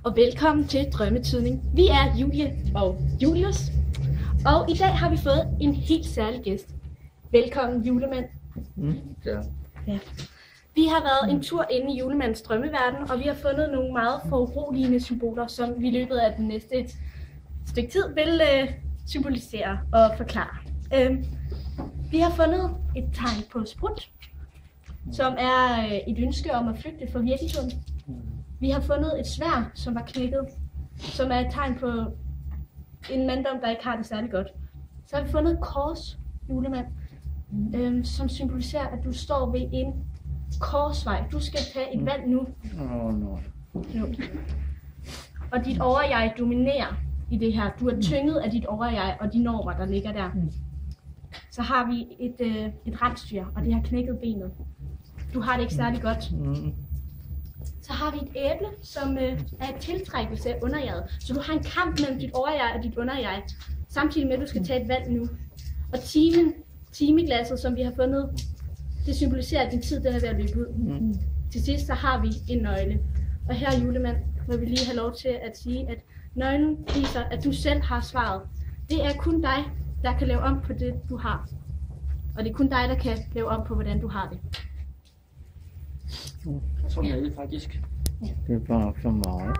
og velkommen til Drømmetydning. Vi er Julie og Julius, og i dag har vi fået en helt særlig gæst. Velkommen, julemand. Ja. Vi har været en tur inde i julemandens drømmeverden, og vi har fundet nogle meget foruroligende symboler, som vi i løbet af den næste stykke tid vil symbolisere og forklare. Vi har fundet et tegn på sprut, som er et ønske om at flygte fra virkeligheden. Vi har fundet et sværd, som var knækket, som er et tegn på en manddom, der ikke har det særlig godt. Så har vi fundet et kors, julemand, som symboliserer, at du står ved en korsvej. Du skal tage et valg nu. No. Og dit overjeg dominerer i det her. Du er tynget af dit overjeg og de normer, der ligger der. Så har vi et rensdyr, og det har knækket benet. Du har det ikke særlig godt. Så har vi et æble, som er et tiltrækkelse af underjeget. Så du har en kamp mellem dit overjeg og dit underjeg, samtidig med, at du skal tage et valg nu. Og timeglasset, som vi har fundet, det symboliserer, at din tid den er ved at løbe ud. Til sidst så har vi en nøgle. Og her, julemand, må vi lige have lov til at sige, at nøglen viser, at du selv har svaret. Det er kun dig, der kan lave om på det, du har. Og det er kun dig, der kan lave om på, hvordan du har det. Sådan er det faktisk. Det er bare for meget.